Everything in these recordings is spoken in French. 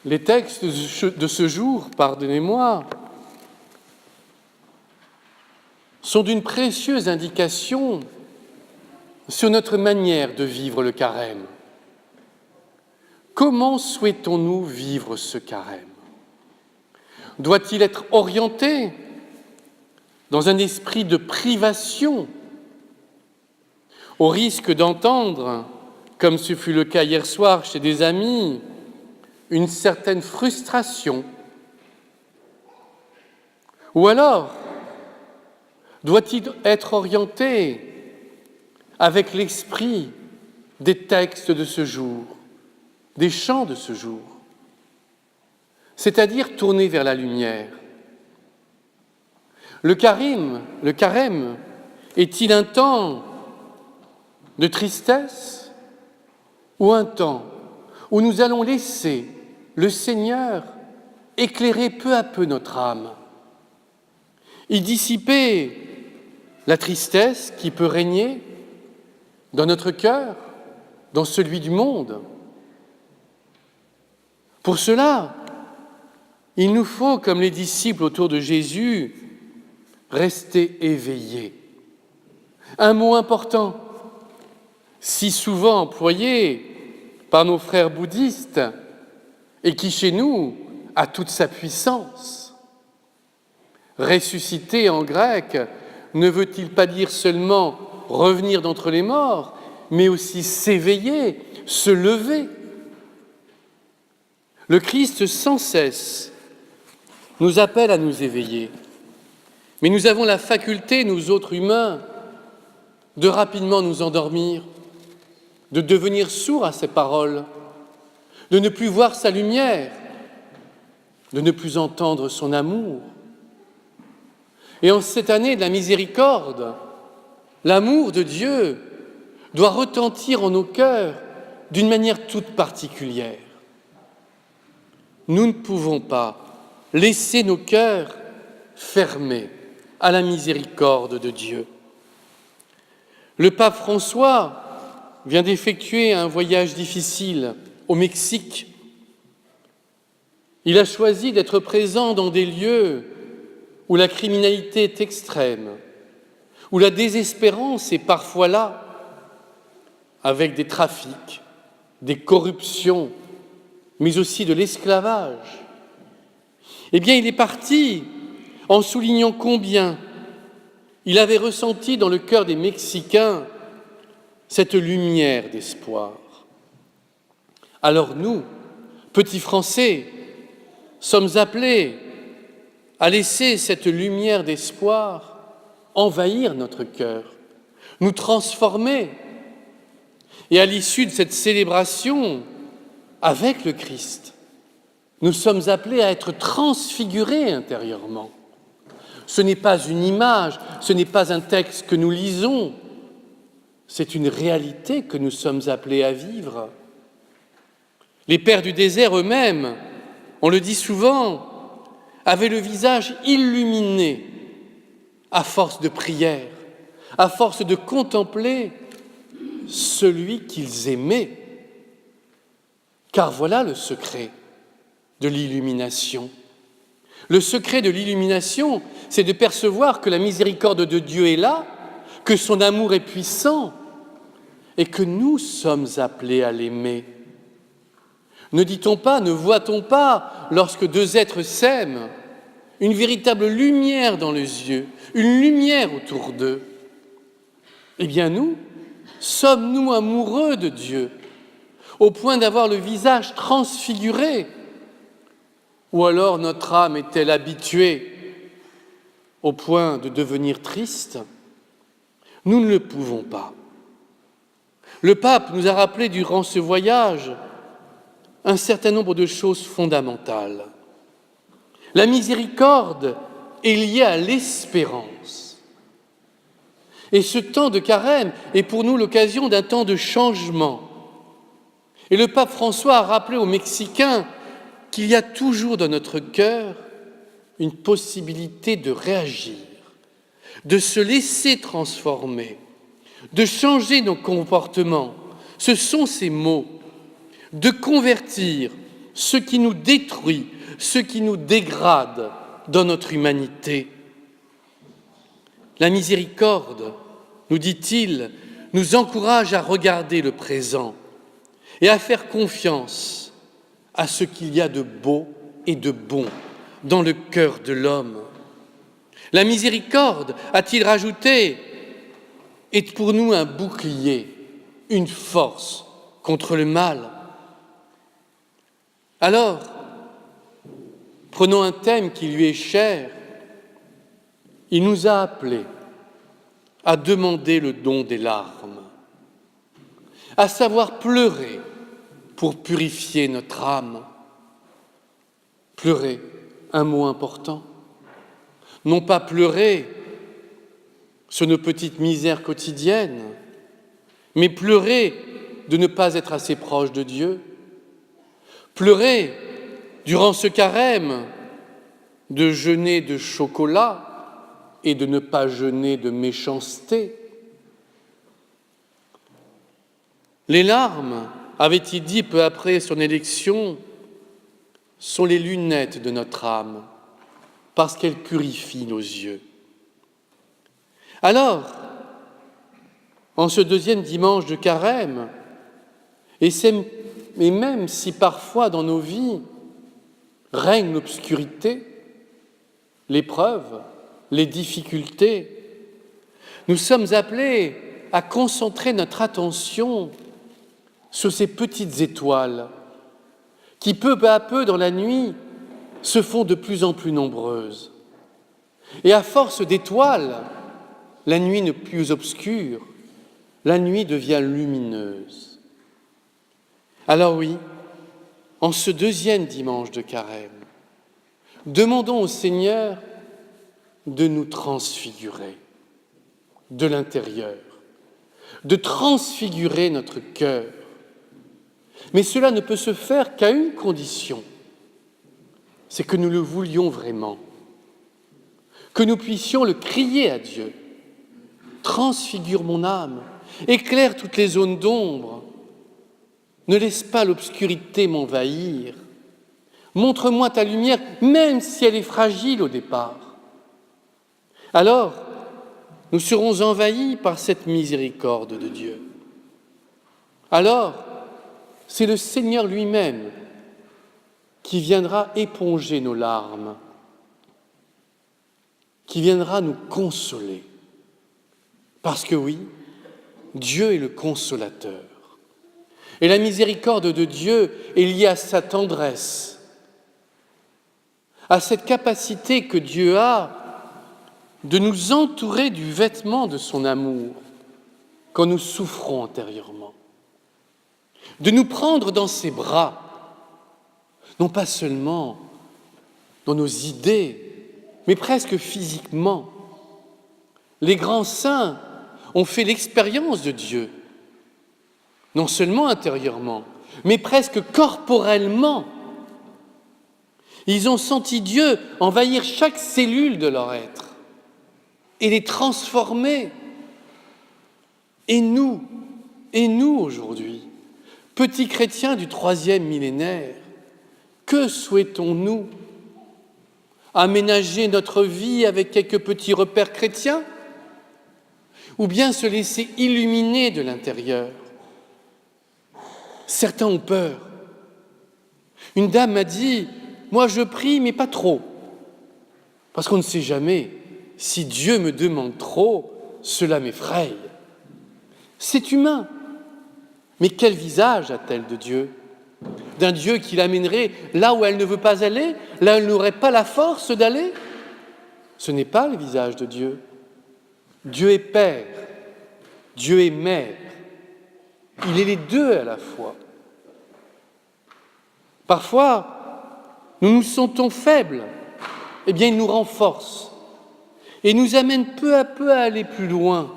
Les textes de ce jour, pardonnez-moi, sont d'une précieuse indication sur notre manière de vivre le carême. Comment souhaitons-nous vivre ce carême ? Doit-il être orienté dans un esprit de privation, au risque d'entendre, comme ce fut le cas hier soir chez des amis, une certaine frustration? Ou alors, doit-il être orienté avec l'esprit des textes de ce jour, des chants de ce jour, c'est-à-dire tourné vers la lumière? Le carême est-il un temps de tristesse ou un temps où nous allons laisser le Seigneur éclairer peu à peu notre âme et dissiper la tristesse qui peut régner dans notre cœur, dans celui du monde? Pour cela, il nous faut, comme les disciples autour de Jésus, rester éveillés. Un mot important, si souvent employé par nos frères bouddhistes et qui, chez nous, a toute sa puissance. Ressusciter en grec ne veut-il pas dire seulement revenir d'entre les morts, mais aussi s'éveiller, se lever? Le Christ, sans cesse, nous appelle à nous éveiller. Mais nous avons la faculté, nous autres humains, de rapidement nous endormir, de devenir sourds à ses paroles, de ne plus voir sa lumière, de ne plus entendre son amour. Et en cette année de la miséricorde, l'amour de Dieu doit retentir en nos cœurs d'une manière toute particulière. Nous ne pouvons pas laisser nos cœurs fermés à la miséricorde de Dieu. Le pape François vient d'effectuer un voyage difficile au Mexique. Il a choisi d'être présent dans des lieux où la criminalité est extrême, où la désespérance est parfois là, avec des trafics, des corruptions, mais aussi de l'esclavage. Eh bien, il est parti en soulignant combien il avait ressenti dans le cœur des Mexicains cette lumière d'espoir. Alors nous, petits Français, sommes appelés à laisser cette lumière d'espoir envahir notre cœur, nous transformer. Et à l'issue de cette célébration avec le Christ, nous sommes appelés à être transfigurés intérieurement. Ce n'est pas une image, ce n'est pas un texte que nous lisons, c'est une réalité que nous sommes appelés à vivre. Les pères du désert eux-mêmes, on le dit souvent, avaient le visage illuminé à force de prière, à force de contempler celui qu'ils aimaient. Car voilà le secret de l'illumination. Le secret de l'illumination, c'est de percevoir que la miséricorde de Dieu est là, que son amour est puissant et que nous sommes appelés à l'aimer. Ne dit-on pas, ne voit-on pas, lorsque deux êtres s'aiment, une véritable lumière dans les yeux, une lumière autour d'eux? Eh bien nous, sommes-nous amoureux de Dieu, au point d'avoir le visage transfiguré? Ou alors notre âme est-elle habituée au point de devenir triste? Nous ne le pouvons pas. Le pape nous a rappelé durant ce voyage un certain nombre de choses fondamentales. La miséricorde est liée à l'espérance. Et ce temps de carême est pour nous l'occasion d'un temps de changement. Et le pape François a rappelé aux Mexicains qu'il y a toujours dans notre cœur une possibilité de réagir, de se laisser transformer, de changer nos comportements. Ce sont ces mots, de convertir ce qui nous détruit, ce qui nous dégrade dans notre humanité. La miséricorde, nous dit-il, nous encourage à regarder le présent et à faire confiance à ce qu'il y a de beau et de bon dans le cœur de l'homme. La miséricorde, a-t-il rajouté, est pour nous un bouclier, une force contre le mal. Alors, prenons un thème qui lui est cher. Il nous a appelés à demander le don des larmes, à savoir pleurer pour purifier notre âme. Pleurer, un mot important. Non pas pleurer sur nos petites misères quotidiennes, mais pleurer de ne pas être assez proche de Dieu. Pleurer durant ce carême de jeûner de chocolat et de ne pas jeûner de méchanceté. Les larmes, avait-il dit peu après son élection, sont les lunettes de notre âme, parce qu'elles purifient nos yeux. Alors, en ce deuxième dimanche de carême, et même si parfois dans nos vies règne l'obscurité, l'épreuve, les difficultés, nous sommes appelés à concentrer notre attention sur ces petites étoiles qui, peu à peu dans la nuit, se font de plus en plus nombreuses. Et à force d'étoiles, la nuit n'est plus obscure, la nuit devient lumineuse. Alors oui, en ce deuxième dimanche de carême, demandons au Seigneur de nous transfigurer de l'intérieur, de transfigurer notre cœur. Mais cela ne peut se faire qu'à une condition, c'est que nous le voulions vraiment, que nous puissions le crier à Dieu. Transfigure mon âme, éclaire toutes les zones d'ombre, ne laisse pas l'obscurité m'envahir. Montre-moi ta lumière, même si elle est fragile au départ. Alors, nous serons envahis par cette miséricorde de Dieu. Alors, c'est le Seigneur lui-même qui viendra éponger nos larmes, qui viendra nous consoler. Parce que oui, Dieu est le consolateur. Et la miséricorde de Dieu est liée à sa tendresse, à cette capacité que Dieu a de nous entourer du vêtement de son amour quand nous souffrons intérieurement, de nous prendre dans ses bras, non pas seulement dans nos idées, mais presque physiquement. Les grands saints ont fait l'expérience de Dieu, non seulement intérieurement, mais presque corporellement. Ils ont senti Dieu envahir chaque cellule de leur être et les transformer. Et nous aujourd'hui, petits chrétiens du 3e millénaire, que souhaitons-nous? Aménager notre vie avec quelques petits repères chrétiens? Ou bien se laisser illuminer de l'intérieur? Certains ont peur. Une dame m'a dit, moi je prie, mais pas trop. Parce qu'on ne sait jamais, si Dieu me demande trop, cela m'effraie. C'est humain. Mais quel visage a-t-elle de Dieu? D'un Dieu qui l'amènerait là où elle ne veut pas aller, là où elle n'aurait pas la force d'aller? Ce n'est pas le visage de Dieu. Dieu est Père, Dieu est Mère. Il est les deux à la fois. Parfois, nous nous sentons faibles. Eh bien, il nous renforce et nous amène peu à peu à aller plus loin.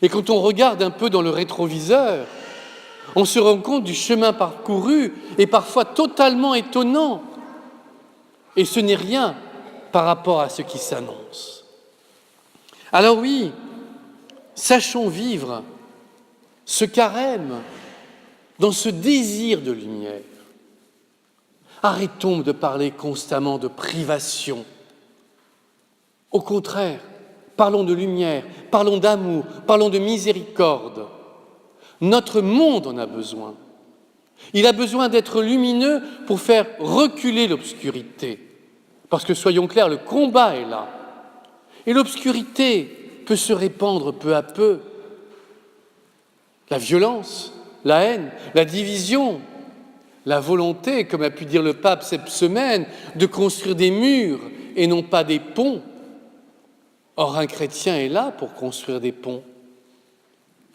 Et quand on regarde un peu dans le rétroviseur, on se rend compte du chemin parcouru et parfois totalement étonnant. Et ce n'est rien par rapport à ce qui s'annonce. Alors oui, sachons vivre ce carême dans ce désir de lumière, Arrêtons de parler constamment de privation. Au contraire, parlons de lumière, parlons d'amour, parlons de miséricorde. Notre monde en a besoin. Il a besoin d'être lumineux pour faire reculer l'obscurité. Parce que, soyons clairs, le combat est là. Et l'obscurité peut se répandre peu à peu. La violence, la haine, la division, la volonté, comme a pu dire le pape cette semaine, de construire des murs et non pas des ponts. Or, un chrétien est là pour construire des ponts,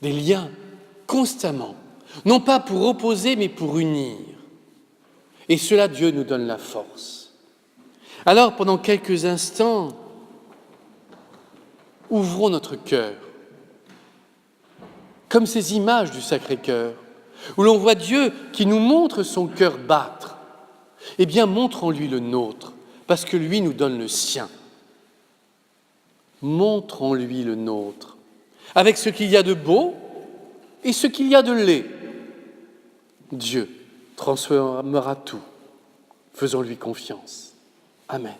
des liens, constamment, non pas pour opposer, mais pour unir. Et cela, Dieu nous donne la force. Alors, pendant quelques instants, ouvrons notre cœur, comme ces images du Sacré-Cœur, où l'on voit Dieu qui nous montre son cœur battre. Eh bien, montrons-lui le nôtre, parce que lui nous donne le sien. Montrons-lui le nôtre, avec ce qu'il y a de beau et ce qu'il y a de laid. Dieu transformera tout. Faisons-lui confiance. Amen.